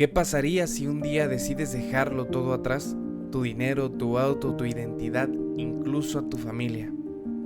¿Qué pasaría si un día decides dejarlo todo atrás? Tu dinero, tu auto, tu identidad, incluso a tu familia.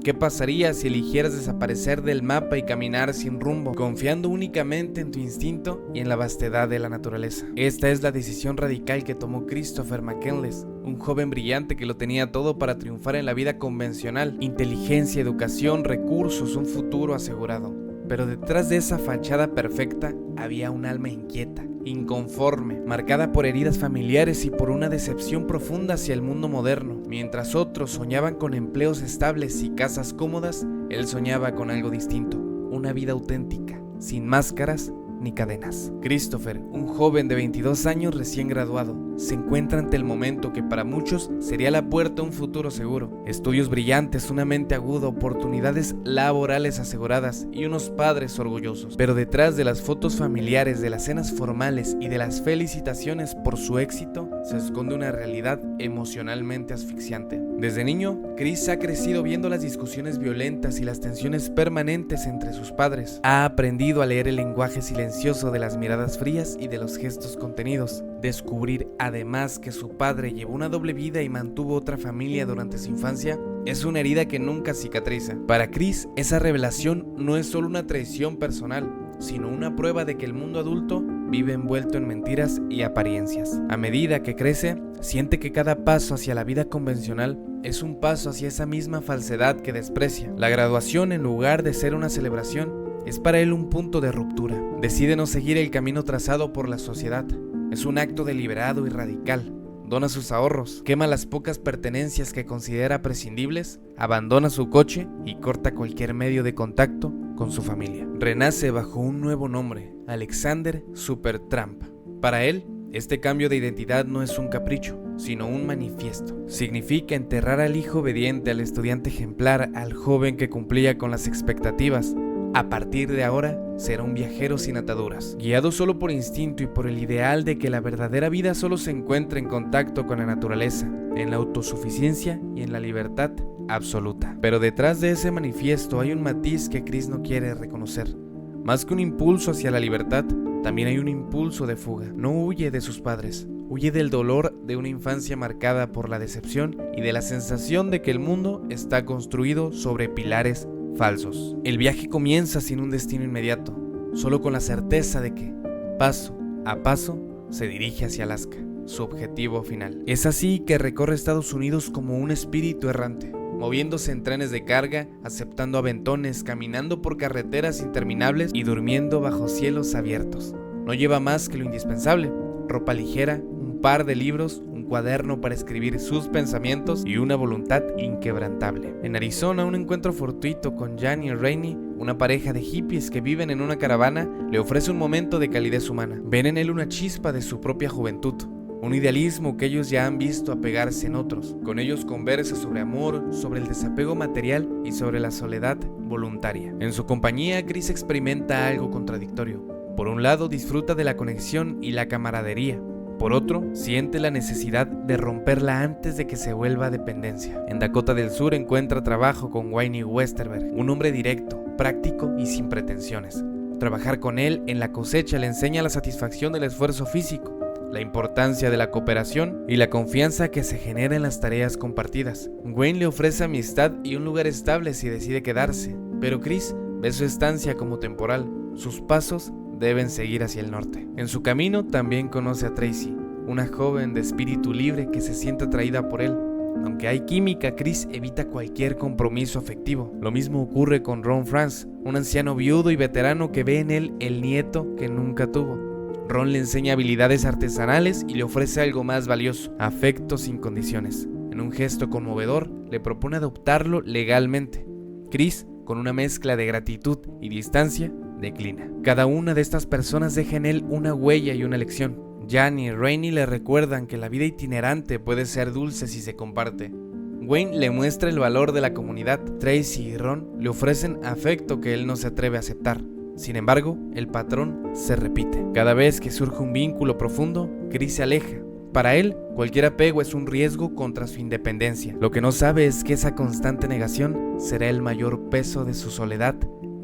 ¿Qué pasaría si eligieras desaparecer del mapa y caminar sin rumbo, confiando únicamente en tu instinto y en la vastedad de la naturaleza? Esta es la decisión radical que tomó Christopher McCandless, un joven brillante que lo tenía todo para triunfar en la vida convencional: inteligencia, educación, recursos, un futuro asegurado. Pero detrás de esa fachada perfecta había un alma inquieta, inconforme, marcada por heridas familiares y por una decepción profunda hacia el mundo moderno. Mientras otros soñaban con empleos estables y casas cómodas, él soñaba con algo distinto: una vida auténtica, sin máscaras ni cadenas. Christopher, un joven de 22 años recién graduado, se encuentra ante el momento que para muchos sería la puerta a un futuro seguro. Estudios brillantes, una mente aguda, oportunidades laborales aseguradas y unos padres orgullosos. Pero detrás de las fotos familiares, de las cenas formales y de las felicitaciones por su éxito, se esconde una realidad emocionalmente asfixiante. Desde niño, Chris ha crecido viendo las discusiones violentas y las tensiones permanentes entre sus padres. Ha aprendido a leer el lenguaje silencioso de las miradas frías y de los gestos contenidos. Descubrir además que su padre llevó una doble vida y mantuvo otra familia durante su infancia es una herida que nunca cicatriza. Para Chris, esa revelación no es solo una traición personal, sino una prueba de que el mundo adulto vive envuelto en mentiras y apariencias. A medida que crece, siente que cada paso hacia la vida convencional es un paso hacia esa misma falsedad que desprecia. La graduación, en lugar de ser una celebración, es para él un punto de ruptura. Decide no seguir el camino trazado por la sociedad. Es un acto deliberado y radical. Dona sus ahorros, quema las pocas pertenencias que considera prescindibles, abandona su coche y corta cualquier medio de contacto con su familia. Renace bajo un nuevo nombre: Alexander Supertramp. Para él, este cambio de identidad no es un capricho, sino un manifiesto. Significa enterrar al hijo obediente, al estudiante ejemplar, al joven que cumplía con las expectativas. A partir de ahora, será un viajero sin ataduras, guiado solo por instinto y por el ideal de que la verdadera vida solo se encuentra en contacto con la naturaleza, en la autosuficiencia y en la libertad absoluta. Pero detrás de ese manifiesto hay un matiz que Chris no quiere reconocer. Más que un impulso hacia la libertad, también hay un impulso de fuga. No huye de sus padres, huye del dolor de una infancia marcada por la decepción y de la sensación de que el mundo está construido sobre pilares falsos. El viaje comienza sin un destino inmediato, solo con la certeza de que, paso a paso, se dirige hacia Alaska, su objetivo final. Es así que recorre Estados Unidos como un espíritu errante, moviéndose en trenes de carga, aceptando aventones, caminando por carreteras interminables y durmiendo bajo cielos abiertos. No lleva más que lo indispensable: ropa ligera, un par de libros, un cuaderno para escribir sus pensamientos y una voluntad inquebrantable. En Arizona, un encuentro fortuito con Jan y Rainey, una pareja de hippies que viven en una caravana, le ofrece un momento de calidez humana. Ven en él una chispa de su propia juventud, un idealismo que ellos ya han visto apegarse en otros. Con ellos conversa sobre amor, sobre el desapego material y sobre la soledad voluntaria. En su compañía, Chris experimenta algo contradictorio. Por un lado, disfruta de la conexión y la camaradería. Por otro, siente la necesidad de romperla antes de que se vuelva dependencia. En Dakota del Sur encuentra trabajo con Wayne Westerberg, un hombre directo, práctico y sin pretensiones. Trabajar con él en la cosecha le enseña la satisfacción del esfuerzo físico, la importancia de la cooperación y la confianza que se genera en las tareas compartidas. Wayne le ofrece amistad y un lugar estable si decide quedarse, pero Chris ve su estancia como temporal. Sus pasos deben seguir hacia el norte. En su camino también conoce a Tracy, una joven de espíritu libre que se siente atraída por él. Aunque hay química, Chris evita cualquier compromiso afectivo. Lo mismo ocurre con Ron Franz, un anciano viudo y veterano que ve en él el nieto que nunca tuvo. Ron le enseña habilidades artesanales y le ofrece algo más valioso: afecto sin condiciones. En un gesto conmovedor, le propone adoptarlo legalmente. Chris, con una mezcla de gratitud y distancia, declina. Cada una de estas personas deja en él una huella y una lección. Jan y Rainey le recuerdan que la vida itinerante puede ser dulce si se comparte. Wayne le muestra el valor de la comunidad. Tracy y Ron le ofrecen afecto que él no se atreve a aceptar. Sin embargo, el patrón se repite. Cada vez que surge un vínculo profundo, Chris se aleja. Para él, cualquier apego es un riesgo contra su independencia. Lo que no sabe es que esa constante negación será el mayor peso de su soledad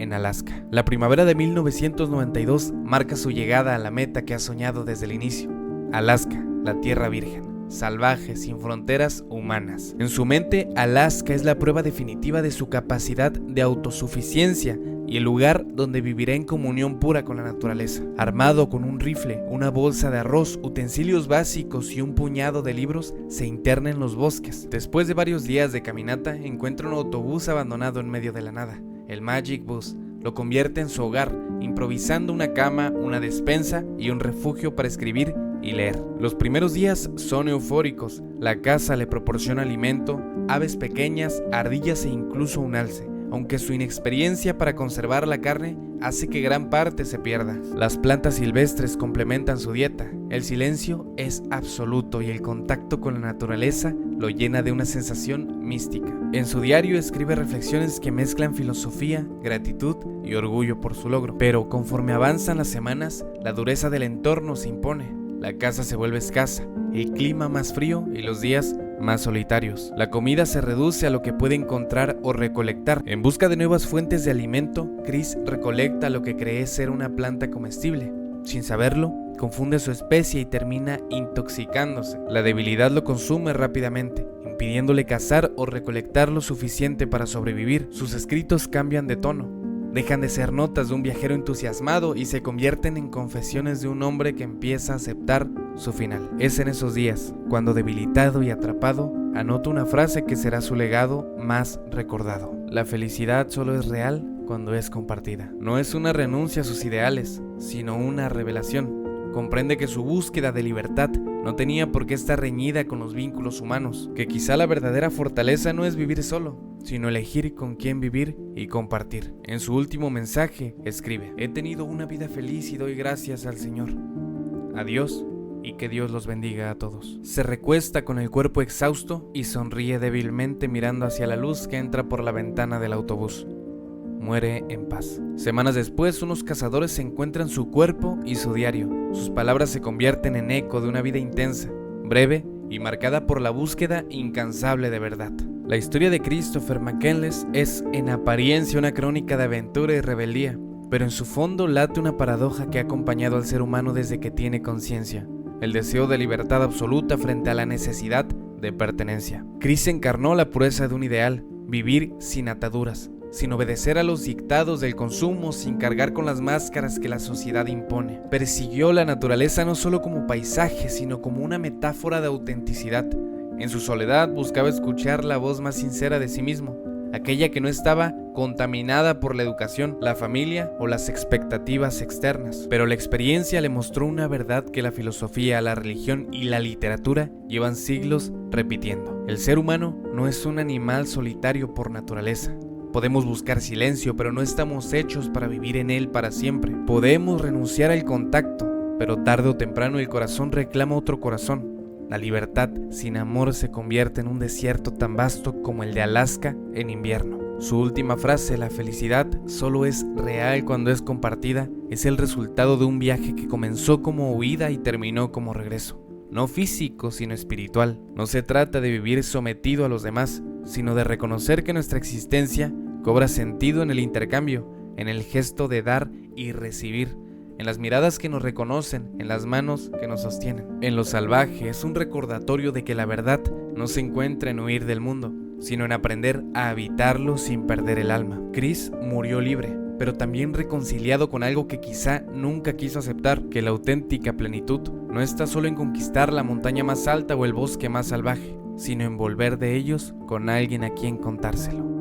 en Alaska. La primavera de 1992 marca su llegada a la meta que ha soñado desde el inicio: Alaska, la tierra virgen, salvaje, sin fronteras humanas. En su mente, Alaska es la prueba definitiva de su capacidad de autosuficiencia y el lugar donde vivirá en comunión pura con la naturaleza. Armado con un rifle, una bolsa de arroz, utensilios básicos y un puñado de libros, se interna en los bosques. Después de varios días de caminata, encuentra un autobús abandonado en medio de la nada. El Magic Bus lo convierte en su hogar, improvisando una cama, una despensa y un refugio para escribir y leer. Los primeros días son eufóricos. La casa le proporciona alimento, aves pequeñas, ardillas e incluso un alce, aunque su inexperiencia para conservar la carne hace que gran parte se pierda. Las plantas silvestres complementan su dieta. El silencio es absoluto y el contacto con la naturaleza lo llena de una sensación mística. En su diario escribe reflexiones que mezclan filosofía, gratitud y orgullo por su logro. Pero conforme avanzan las semanas, la dureza del entorno se impone. La casa se vuelve escasa, el clima más frío y los días más solitarios. La comida se reduce a lo que puede encontrar o recolectar. En busca de nuevas fuentes de alimento, Chris recolecta lo que cree ser una planta comestible. Sin saberlo, confunde su especie y termina intoxicándose. La debilidad lo consume rápidamente, impidiéndole cazar o recolectar lo suficiente para sobrevivir. Sus escritos cambian de tono. Dejan de ser notas de un viajero entusiasmado y se convierten en confesiones de un hombre que empieza a aceptar su final. Es en esos días, cuando debilitado y atrapado, anota una frase que será su legado más recordado: la felicidad solo es real cuando es compartida. No es una renuncia a sus ideales, sino una revelación. Comprende que su búsqueda de libertad no tenía por qué estar reñida con los vínculos humanos, que quizá la verdadera fortaleza no es vivir solo, sino elegir con quién vivir y compartir. En su último mensaje escribe: he tenido una vida feliz y doy gracias al Señor. Adiós y que Dios los bendiga a todos. Se recuesta con el cuerpo exhausto y sonríe débilmente mirando hacia la luz que entra por la ventana del autobús. Muere en paz. Semanas después, unos cazadores encuentran su cuerpo y su diario. Sus palabras se convierten en eco de una vida intensa, breve y marcada por la búsqueda incansable de verdad. La historia de Christopher McCandless es en apariencia una crónica de aventura y rebeldía, pero en su fondo late una paradoja que ha acompañado al ser humano desde que tiene conciencia: el deseo de libertad absoluta frente a la necesidad de pertenencia. Chris encarnó la pureza de un ideal: vivir sin ataduras, sin obedecer a los dictados del consumo, sin cargar con las máscaras que la sociedad impone. Persiguió la naturaleza no solo como paisaje, sino como una metáfora de autenticidad. En su soledad buscaba escuchar la voz más sincera de sí mismo, aquella que no estaba contaminada por la educación, la familia o las expectativas externas. Pero la experiencia le mostró una verdad que la filosofía, la religión y la literatura llevan siglos repitiendo: el ser humano no es un animal solitario por naturaleza. Podemos buscar silencio, pero no estamos hechos para vivir en él para siempre. Podemos renunciar al contacto, pero tarde o temprano el corazón reclama otro corazón. La libertad sin amor se convierte en un desierto tan vasto como el de Alaska en invierno. Su última frase, la felicidad solo es real cuando es compartida, es el resultado de un viaje que comenzó como huida y terminó como regreso. No físico, sino espiritual. No se trata de vivir sometido a los demás, sino de reconocer que nuestra existencia cobra sentido en el intercambio, en el gesto de dar y recibir, en las miradas que nos reconocen, en las manos que nos sostienen. En lo salvaje es un recordatorio de que la verdad no se encuentra en huir del mundo, sino en aprender a habitarlo sin perder el alma. Chris murió libre, pero también reconciliado con algo que quizá nunca quiso aceptar: que la auténtica plenitud no está solo en conquistar la montaña más alta o el bosque más salvaje, sino en volver de ellos con alguien a quien contárselo.